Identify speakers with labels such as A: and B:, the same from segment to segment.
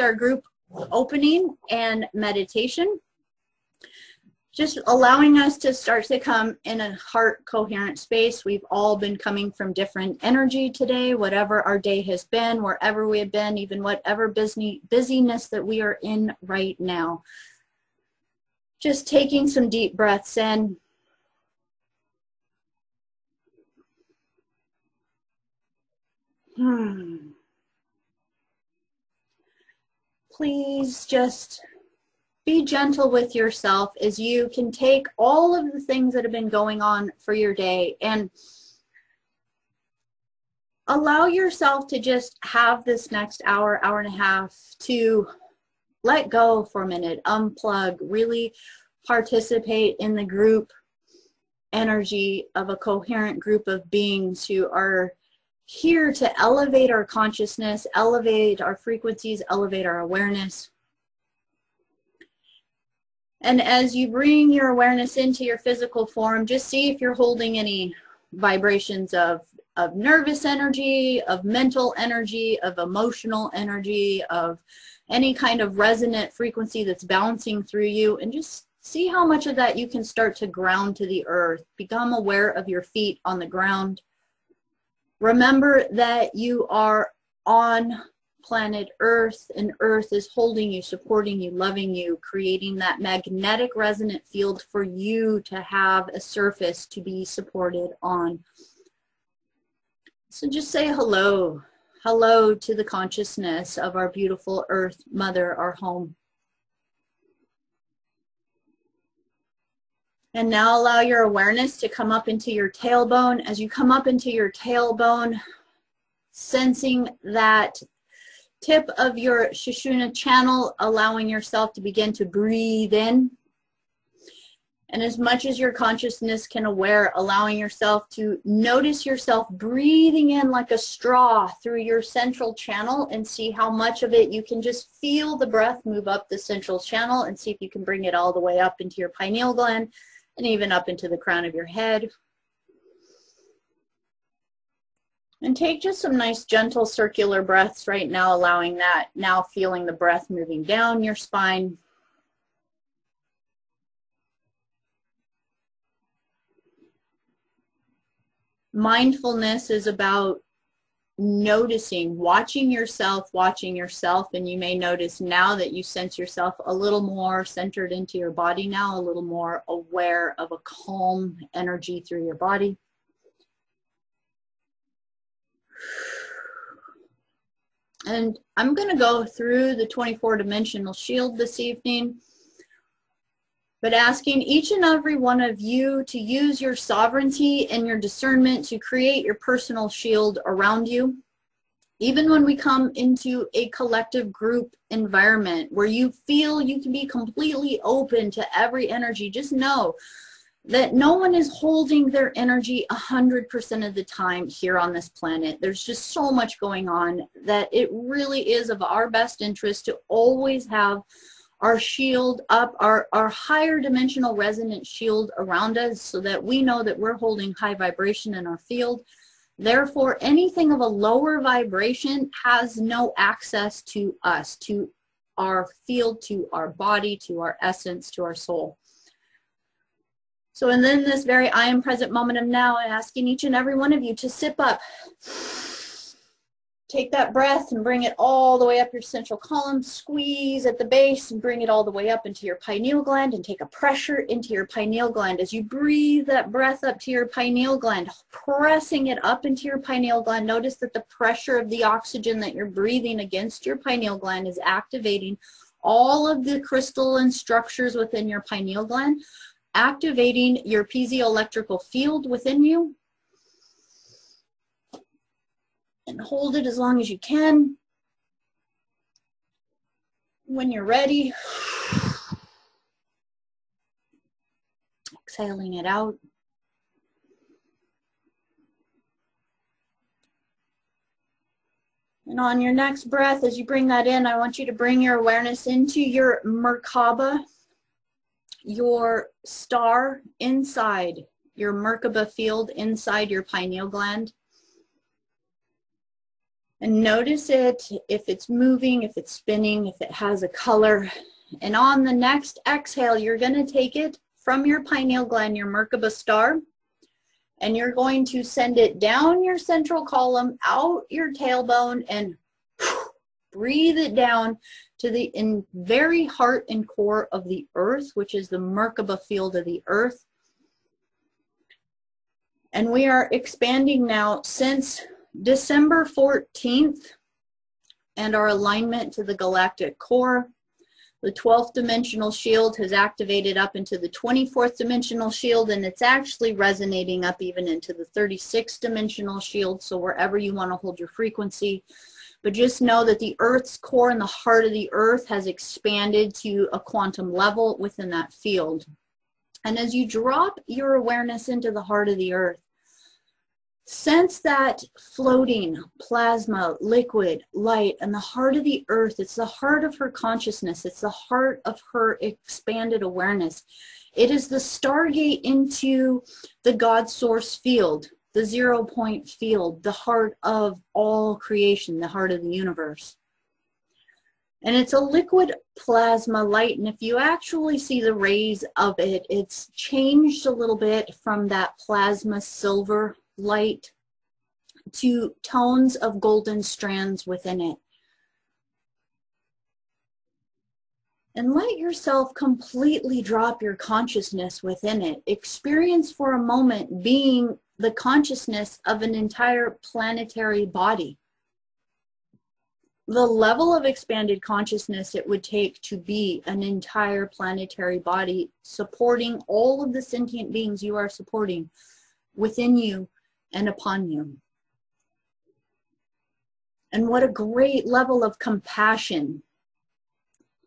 A: our group opening and meditation, just allowing us to start to come in a heart coherent space. We've all been coming from different energy today, whatever our day has been, wherever we have been, even whatever busyness that we are in right now. Just taking some deep breaths in. Please just be gentle with yourself as you can take all of the things that have been going on for your day and allow yourself to just have this next hour, hour and a half to let go for a minute, unplug, really participate in the group energy of a coherent group of beings who are here to elevate our consciousness, elevate our frequencies, elevate our awareness. And as you bring your awareness into your physical form, just see if you're holding any vibrations of nervous energy, of mental energy, of emotional energy, of any kind of resonant frequency that's bouncing through you, and just see how much of that you can start to ground to the earth. Become aware of your feet on the ground. Remember that you are on planet Earth, and Earth is holding you, supporting you, loving you, creating that magnetic resonant field for you to have a surface to be supported on. So just say hello. Hello to the consciousness of our beautiful Earth Mother, our home. And now allow your awareness to come up into your tailbone. As you come up into your tailbone, sensing that tip of your Sushumna channel, allowing yourself to begin to breathe in. And as much as your consciousness can aware, allowing yourself to notice yourself breathing in like a straw through your central channel, and see how much of it you can just feel the breath move up the central channel, and see if you can bring it all the way up into your pineal gland and even up into the crown of your head. And take just some nice gentle circular breaths right now, allowing that, now feeling the breath moving down your spine. Mindfulness is about noticing, watching yourself, and you may notice now that you sense yourself a little more centered into your body now, a little more aware of a calm energy through your body. And I'm going to go through the 24-dimensional shield this evening, but asking each and every one of you to use your sovereignty and your discernment to create your personal shield around you. Even when we come into a collective group environment where you feel you can be completely open to every energy, just know that no one is holding their energy 100% of the time here on this planet. There's just so much going on that it really is of our best interest to always have our shield up, our higher dimensional resonant shield around us, so that we know that we're holding high vibration in our field. Therefore, anything of a lower vibration has no access to us, to our field, to our body, to our essence, to our soul. So, and then this very I am present moment of now, I'm asking each and every one of you to sip up. Take that breath and bring it all the way up your central column. Squeeze at the base and bring it all the way up into your pineal gland, and take a pressure into your pineal gland. As you breathe that breath up to your pineal gland, pressing it up into your pineal gland, notice that the pressure of the oxygen that you're breathing against your pineal gland is activating all of the crystalline structures within your pineal gland, activating your piezoelectrical field within you. And hold it as long as you can. When you're ready, exhaling it out. And on your next breath, as you bring that in, I want you to bring your awareness into your Merkaba, your star inside your Merkaba field, inside your pineal gland. And notice it, if it's moving, if it's spinning, if it has a color. And on the next exhale, you're going to take it from your pineal gland, your Merkaba star, and you're going to send it down your central column, out your tailbone, and breathe it down to the very heart and core of the earth, which is the Merkaba field of the earth. And we are expanding now since December 14th and our alignment to the galactic core. The 12th dimensional shield has activated up into the 24th dimensional shield, and it's actually resonating up even into the 36th dimensional shield. So wherever you want to hold your frequency, but just know that the earth's core and the heart of the earth has expanded to a quantum level within that field. And as you drop your awareness into the heart of the earth, sense that floating plasma, liquid, light, and the heart of the earth. It's the heart of her consciousness. It's the heart of her expanded awareness. It is the stargate into the God source field, the 0 point field, the heart of all creation, the heart of the universe. And it's a liquid plasma light. And if you actually see the rays of it, it's changed a little bit from that plasma silver light to tones of golden strands within it. And let yourself completely drop your consciousness within it. Experience for a moment being the consciousness of an entire planetary body. The level of expanded consciousness it would take to be an entire planetary body, supporting all of the sentient beings you are supporting within you and upon you. And what a great level of compassion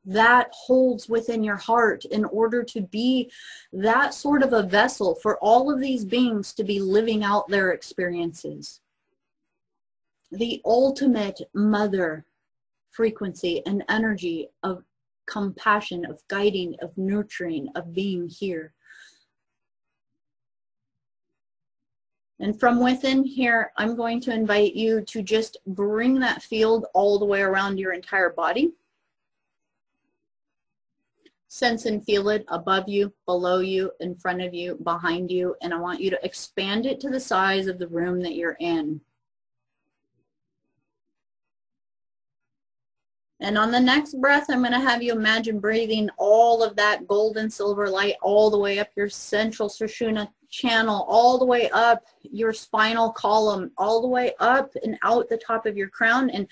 A: that holds within your heart in order to be that sort of a vessel for all of these beings to be living out their experiences. The ultimate mother frequency and energy of compassion, of guiding, of nurturing, of being here. And from within here, I'm going to invite you to just bring that field all the way around your entire body. Sense and feel it above you, below you, in front of you, behind you. And I want you to expand it to the size of the room that you're in. And on the next breath, I'm going to have you imagine breathing all of that gold and silver light all the way up your central Sushumna channel, all the way up your spinal column, all the way up and out the top of your crown, and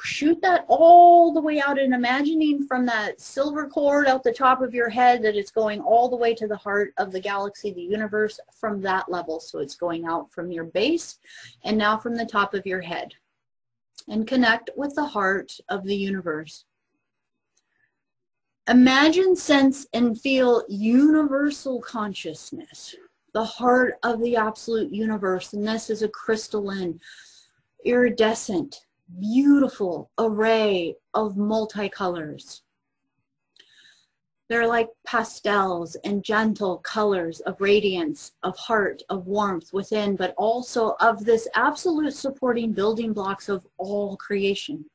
A: shoot that all the way out, and imagining from that silver cord out the top of your head that it's going all the way to the heart of the galaxy, the universe, from that level. So it's going out from your base and now from the top of your head. And connect with the heart of the universe. Imagine, sense, and feel universal consciousness, the heart of the absolute universe. And this is a crystalline, iridescent, beautiful array of multicolors. They're like pastels and gentle colors of radiance, of heart, of warmth within, but also of this absolute supporting building blocks of all creation.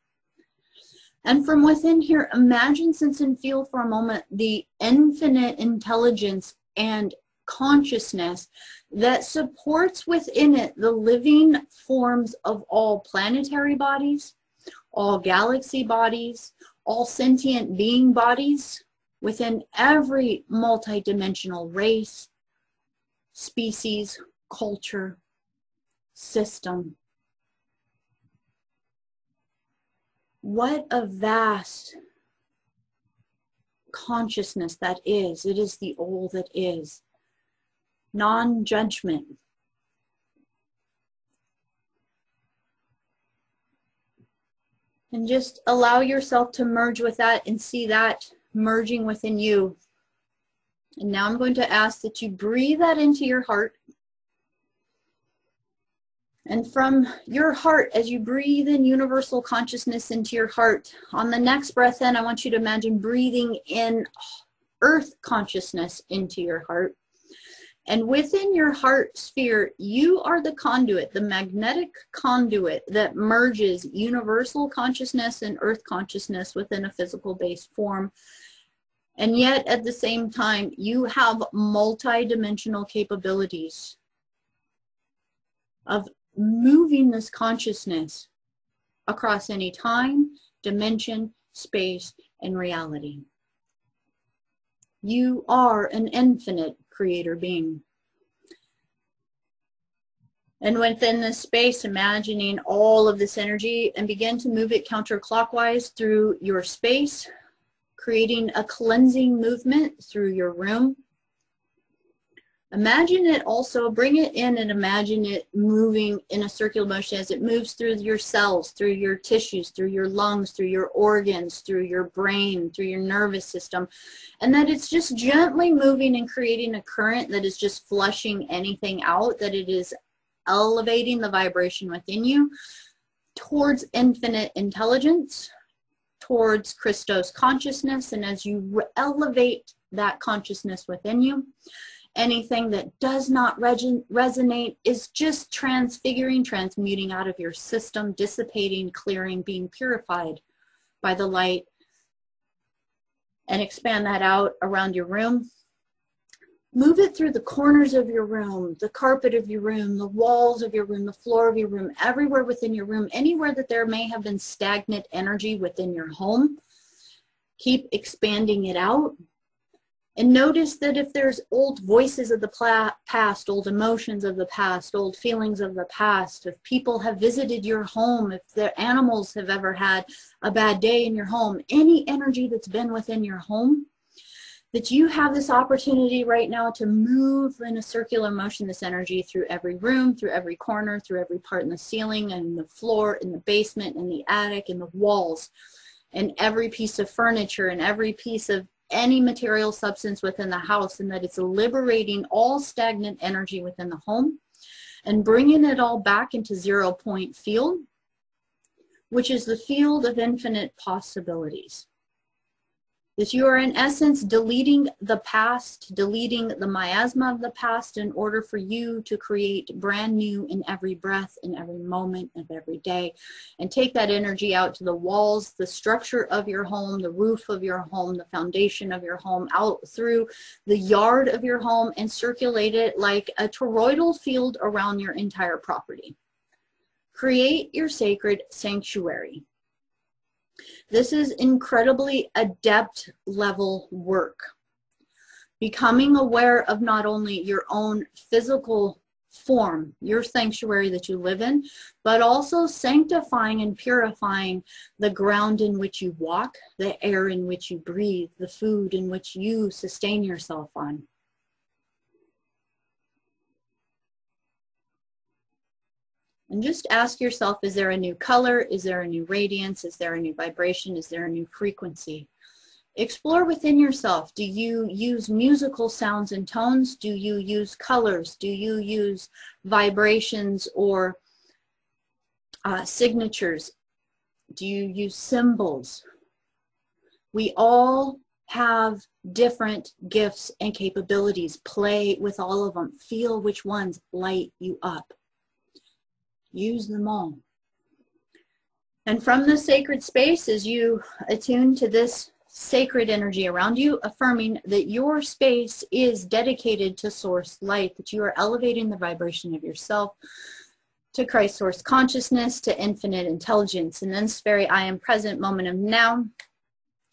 A: And from within here, imagine, sense, and feel for a moment the infinite intelligence and consciousness that supports within it the living forms of all planetary bodies, all galaxy bodies, all sentient being bodies, within every multidimensional race, species, culture, system. What a vast consciousness that is. It is the all that is. Non-judgment. And just allow yourself to merge with that and see that merging within you. And now I'm going to ask that you breathe that into your heart. And from your heart, as you breathe in universal consciousness into your heart, on the next breath in, I want you to imagine breathing in earth consciousness into your heart. And within your heart sphere, you are the conduit, the magnetic conduit that merges universal consciousness and earth consciousness within a physical-based form. And yet, at the same time, you have multi-dimensional capabilities of moving this consciousness across any time, dimension, space, and reality. You are an infinite creator being. And within this space, imagining all of this energy and begin to move it counterclockwise through your space, creating a cleansing movement through your room. Imagine it also, bring it in and imagine it moving in a circular motion as it moves through your cells, through your tissues, through your lungs, through your organs, through your brain, through your nervous system. And that it's just gently moving and creating a current that is just flushing anything out, that it is elevating the vibration within you towards infinite intelligence, towards Christos consciousness. And as you elevate that consciousness within you, anything that does not resonate is just transfiguring, transmuting out of your system, dissipating, clearing, being purified by the light. And expand that out around your room. Move it through the corners of your room, the carpet of your room, the walls of your room, the floor of your room, everywhere within your room, anywhere that there may have been stagnant energy within your home. Keep expanding it out. And notice that if there's old voices of the past, old emotions of the past, old feelings of the past, if people have visited your home, if the animals have ever had a bad day in your home, any energy that's been within your home, that you have this opportunity right now to move in a circular motion, this energy through every room, through every corner, through every part in the ceiling and the floor, in the basement, in the attic, in the walls, and every piece of furniture and every piece of any material substance within the house, and that it's liberating all stagnant energy within the home and bringing it all back into 0 point field, which is the field of infinite possibilities. That you are in essence deleting the past, deleting the miasma of the past in order for you to create brand new in every breath, in every moment of every day. And take that energy out to the walls, the structure of your home, the roof of your home, the foundation of your home, out through the yard of your home, and circulate it like a toroidal field around your entire property. Create your sacred sanctuary. This is incredibly adept level work. Becoming aware of not only your own physical form, your sanctuary that you live in, but also sanctifying and purifying the ground in which you walk, the air in which you breathe, the food in which you sustain yourself on. And just ask yourself, is there a new color? Is there a new radiance? Is there a new vibration? Is there a new frequency? Explore within yourself. Do you use musical sounds and tones? Do you use colors? Do you use vibrations or signatures? Do you use symbols? We all have different gifts and capabilities. Play with all of them. Feel which ones light you up. Use them all. And from this sacred space, as you attune to this sacred energy around you, affirming that your space is dedicated to source light, that you are elevating the vibration of yourself to Christ source consciousness, to infinite intelligence. And in this very I am present moment of now,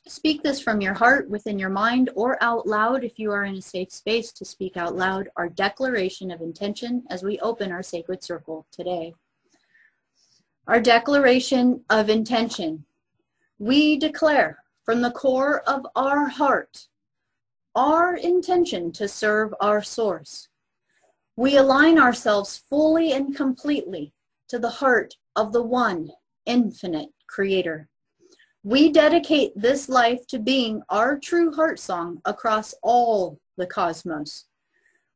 A: speak this from your heart, within your mind, or out loud if you are in a safe space to speak out loud our declaration of intention as we open our sacred circle today. Our declaration of intention. We declare from the core of our heart our intention to serve our source. We align ourselves fully and completely to the heart of the one infinite creator. We dedicate this life to being our true heart song across all the cosmos.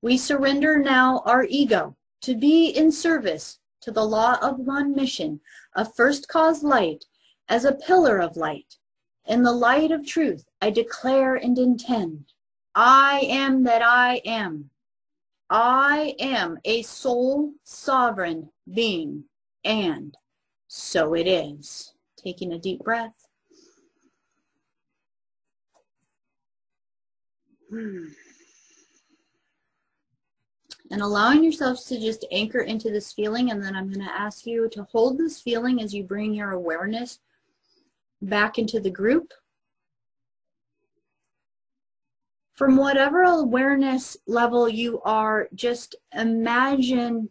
A: We surrender now our ego to be in service to the law of one mission, of first cause light, as a pillar of light. In the light of truth, I declare and intend, I am that I am. I am a soul sovereign being, and so it is. Taking a deep breath. And allowing yourselves to just anchor into this feeling, and then I'm going to ask you to hold this feeling as you bring your awareness back into the group. From whatever awareness level you are, just imagine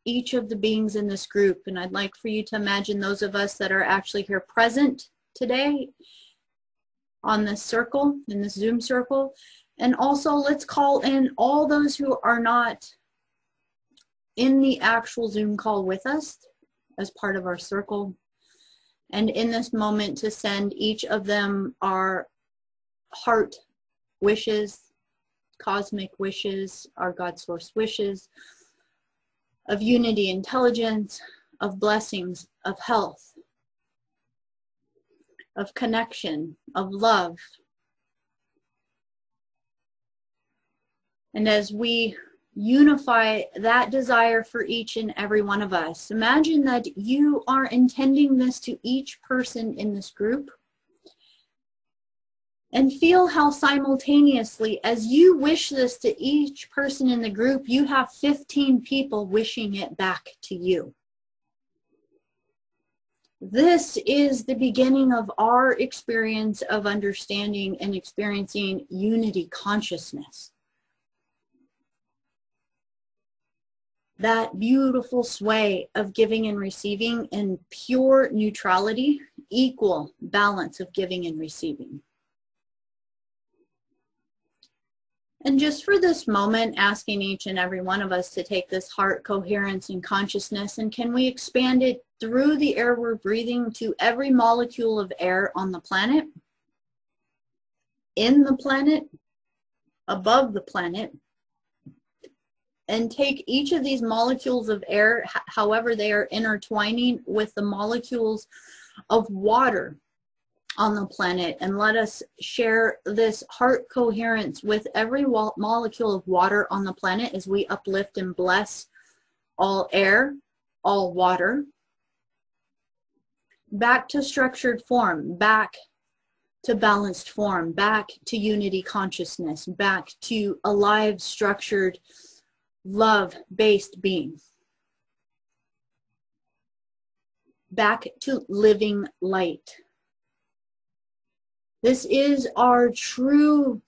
A: each of the beings in this group. And I'd like for you to imagine those of us that are actually here present today on this circle, in this Zoom circle. And also let's call in all those who are not in the actual Zoom call with us as part of our circle. And in this moment to send each of them our heart wishes, cosmic wishes, our God source wishes of unity, intelligence, of blessings, of health, of connection, of love. And as we unify that desire for each and every one of us, imagine that you are intending this to each person in this group. And feel how simultaneously, as you wish this to each person in the group, you have 15 people wishing it back to you. This is the beginning of our experience of understanding and experiencing unity consciousness. That beautiful sway of giving and receiving in pure neutrality, equal balance of giving and receiving. And just for this moment, asking each and every one of us to take this heart coherence and consciousness, and can we expand it through the air we're breathing to every molecule of air on the planet, in the planet, above the planet, and take each of these molecules of air, however they are intertwining with the molecules of water on the planet, and let us share this heart coherence with every molecule of water on the planet as we uplift and bless all air, all water, back to structured form, back to balanced form, back to unity consciousness, back to alive, structured, love-based being, back to living light. This is our true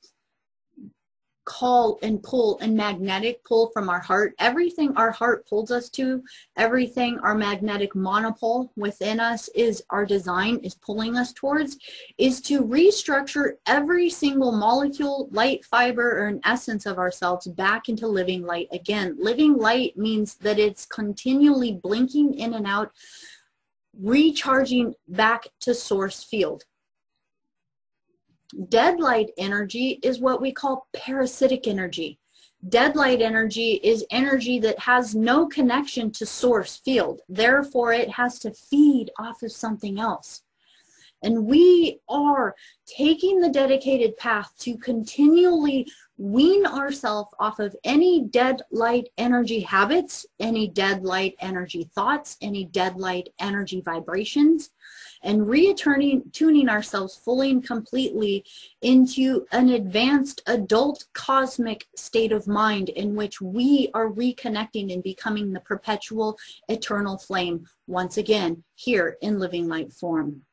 A: call and pull and magnetic pull from our heart. Everything our heart pulls us to, everything our magnetic monopole within us is our design, is pulling us towards, is to restructure every single molecule, light, fiber, or an essence of ourselves back into living light again. Living light means that it's continually blinking in and out, recharging back to source field. Dead light energy is what we call parasitic energy. Dead light energy is energy that has no connection to source field. Therefore, it has to feed off of something else. And we are taking the dedicated path to continually wean ourselves off of any dead light energy habits, any dead light energy thoughts, any dead light energy vibrations, and tuning ourselves fully and completely into an advanced adult cosmic state of mind in which we are reconnecting and becoming the perpetual eternal flame once again here in living light form.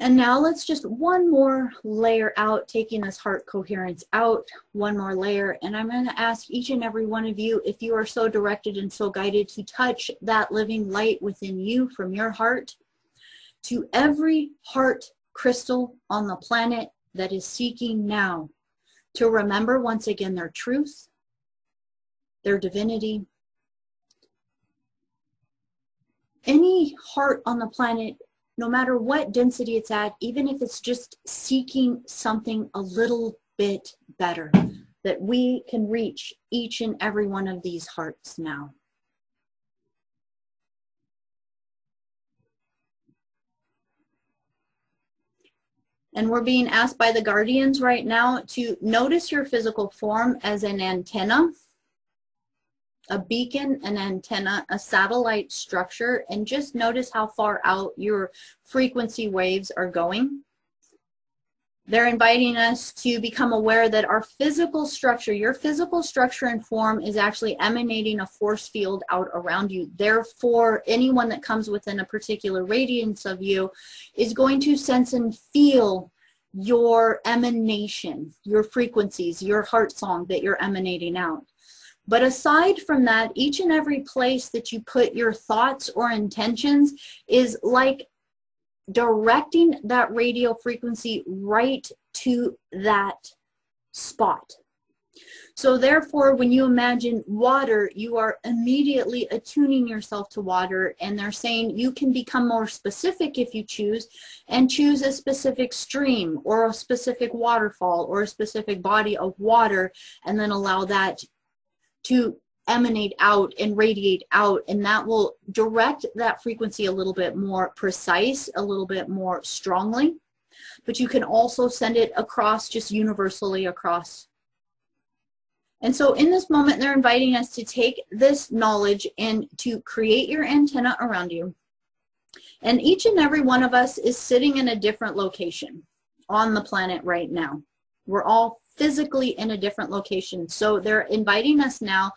A: And now let's just one more layer out, taking this heart coherence out, one more layer. And I'm going to ask each and every one of you, if you are so directed and so guided, to touch that living light within you from your heart to every heart crystal on the planet that is seeking now to remember once again their truth, their divinity. Any heart on the planet, no matter what density it's at, even if it's just seeking something a little bit better, that we can reach each and every one of these hearts now. And we're being asked by the guardians right now to notice your physical form as an antenna, a beacon, an antenna, a satellite structure, and just notice how far out your frequency waves are going. They're inviting us to become aware that our physical structure, your physical structure and form, is actually emanating a force field out around you. Therefore, anyone that comes within a particular radiance of you is going to sense and feel your emanation, your frequencies, your heart song that you're emanating out. But aside from that, each and every place that you put your thoughts or intentions is like directing that radio frequency right to that spot. So therefore, when you imagine water, you are immediately attuning yourself to water, and they're saying you can become more specific if you choose, and choose a specific stream or a specific waterfall or a specific body of water, and then allow that to emanate out and radiate out, and that will direct that frequency a little bit more precise, a little bit more strongly. But you can also send it across, just universally across. And so in this moment, they're inviting us to take this knowledge and to create your antenna around you. And each and every one of us is sitting in a different location on the planet right now. We're all physically in a different location. So they're inviting us now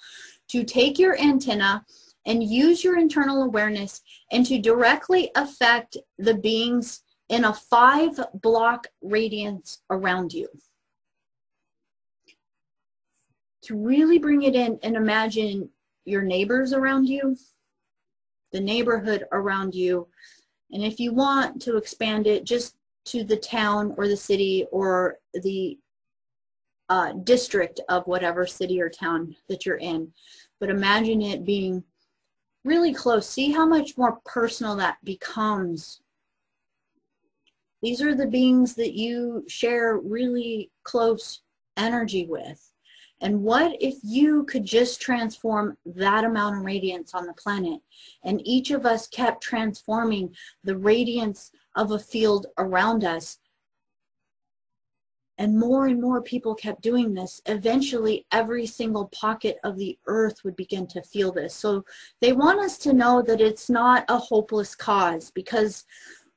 A: to take your antenna and use your internal awareness and to directly affect the beings in a 5-block radiance around you. To really bring it in and imagine your neighbors around you, the neighborhood around you, and if you want to expand it just to the town or the city or the district of whatever city or town that you're in. But imagine it being really close. See how much more personal that becomes. These are the beings that you share really close energy with. And what if you could just transform that amount of radiance on the planet, and each of us kept transforming the radiance of a field around us, and more people kept doing this? Eventually, every single pocket of the earth would begin to feel this. So they want us to know that it's not a hopeless cause, because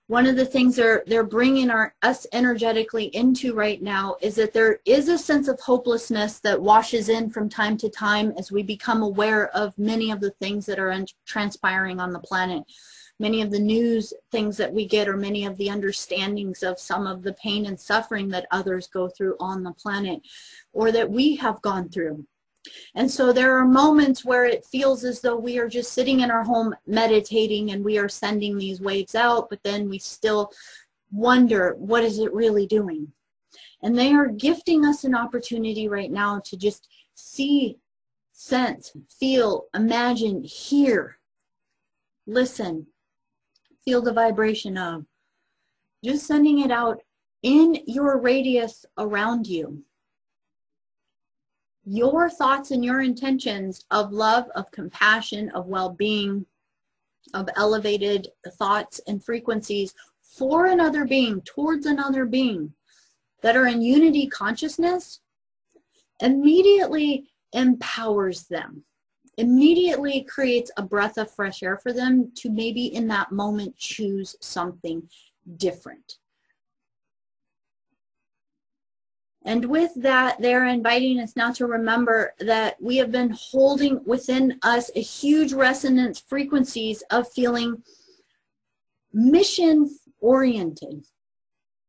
A: one of the things they're bringing us energetically into right now is that there is a sense of hopelessness that washes in from time to time as we become aware of many of the things that are transpiring on the planet. Many of the news things that we get, or many of the understandings of some of the pain and suffering that others go through on the planet, or that we have gone through. And so there are moments where it feels as though we are just sitting in our home meditating and we are sending these waves out, but then we still wonder, what is it really doing? And they are gifting us an opportunity right now to just see, sense, feel, imagine, hear, listen, feel the vibration of, just sending it out in your radius around you. Your thoughts and your intentions of love, of compassion, of well-being, of elevated thoughts and frequencies for another being, towards another being, that are in unity consciousness, immediately empowers them, immediately creates a breath of fresh air for them to maybe in that moment choose something different. And with that, they're inviting us now to remember that we have been holding within us a huge resonance frequencies of feeling mission-oriented.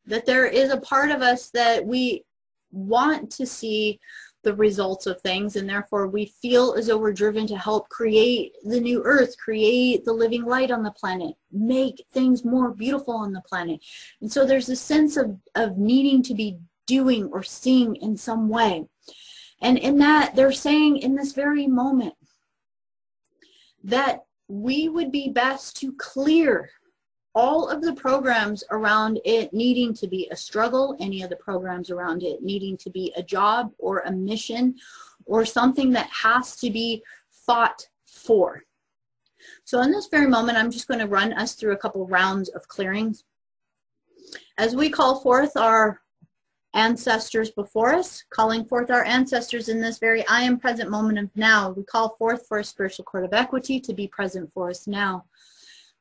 A: That there is a part of us that we want to see the results of things, and therefore we feel as though we're driven to help create the new earth, create the living light on the planet, make things more beautiful on the planet. And so there's a sense of needing to be doing or seeing in some way. And in that, they're saying in this very moment that we would be best to clear all of the programs around it needing to be a struggle, any of the programs around it needing to be a job or a mission or something that has to be fought for. So in this very moment, I'm just going to run us through a couple rounds of clearings. As we call forth our ancestors before us, calling forth our ancestors in this very I am present moment of now, we call forth for a spiritual court of equity to be present for us now.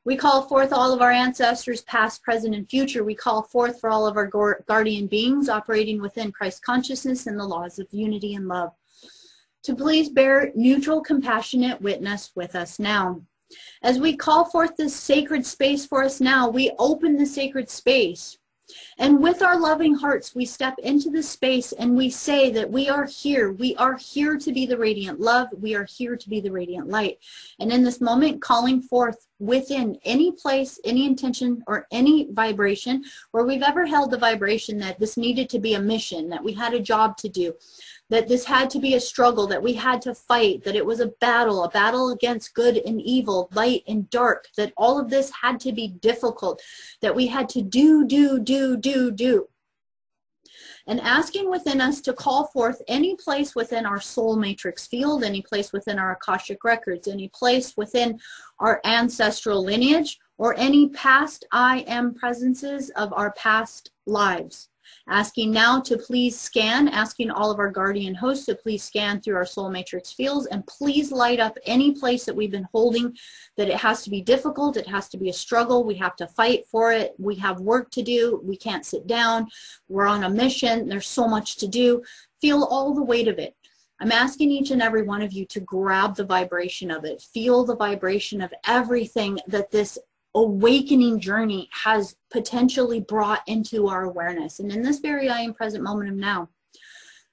A: We call forth all of our ancestors, past, present, and future. We call forth for all of our guardian beings operating within Christ consciousness and the laws of unity and love, to please bear neutral, compassionate witness with us now. As we call forth this sacred space for us now, we open the sacred space. And with our loving hearts, we step into this space and we say that we are here. We are here to be the radiant love. We are here to be the radiant light. And in this moment, calling forth within any place, any intention, or any vibration where we've ever held the vibration that this needed to be a mission, that we had a job to do, that this had to be a struggle, that we had to fight, that it was a battle against good and evil, light and dark, that all of this had to be difficult, that we had to do. And asking within us to call forth any place within our soul matrix field, any place within our Akashic records, any place within our ancestral lineage, or any past I am presences of our past lives. Asking now to please scan, asking all of our guardian hosts to please scan through our soul matrix fields and please light up any place that we've been holding, that it has to be difficult, it has to be a struggle, we have to fight for it, we have work to do, we can't sit down, we're on a mission, there's so much to do. Feel all the weight of it. I'm asking each and every one of you to grab the vibration of it, feel the vibration of everything that this awakening journey has potentially brought into our awareness. And in this very I am present moment of now,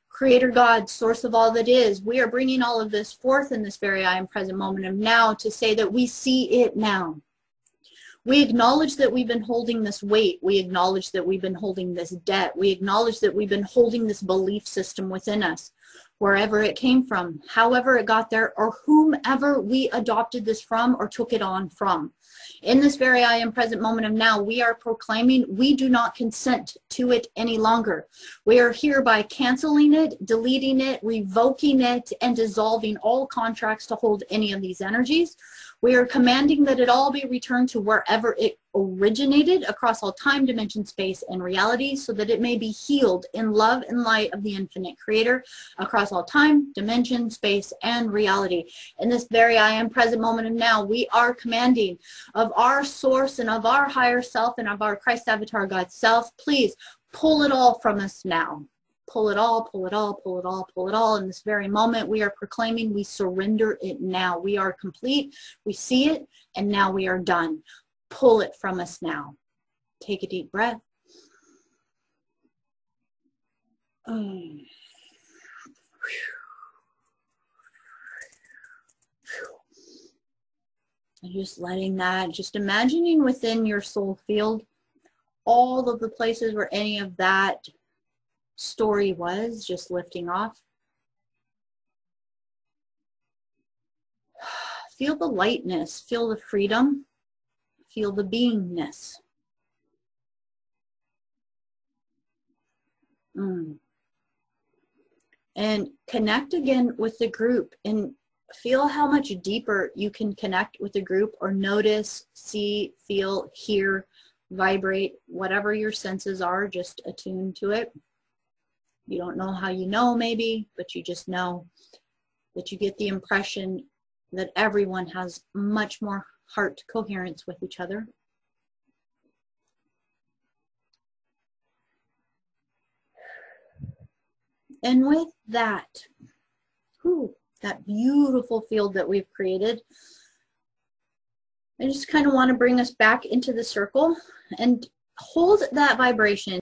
A: Creator God, source of all that is, we are bringing all of this forth in this very I am present moment of now to say that we see it now. We acknowledge that we've been holding this weight. We acknowledge that we've been holding this debt. We acknowledge that we've been holding this belief system within us, wherever it came from, however it got there, or whomever we adopted this from or took it on from. In this very I am present moment of now, we are proclaiming we do not consent to it any longer. We are hereby canceling it, deleting it, revoking it, and dissolving all contracts to hold any of these energies. We are commanding that it all be returned to wherever it originated across all time, dimension, space, and reality, so that it may be healed in love and light of the infinite creator across all time, dimension, space, and reality. In this very I am present moment of now, we are commanding of our source and of our higher self and of our Christ avatar God self, please pull it all from us now. Pull it all, pull it all, pull it all, pull it all. In this very moment, we are proclaiming we surrender it now. We are complete, we see it, and now we are done. Pull it from us now. Take a deep breath. And just letting that, just imagining within your soul field all of the places where any of that story was, just lifting off. Feel the lightness, feel the freedom, feel the beingness. And connect again with the group and feel how much deeper you can connect with the group, or notice, see, feel, hear, vibrate, whatever your senses are, just attune to it. You don't know how you know maybe, but you just know that you get the impression that everyone has much more heart coherence with each other. And with that, that beautiful field that we've created, I just kind of want to bring us back into the circle and hold that vibration.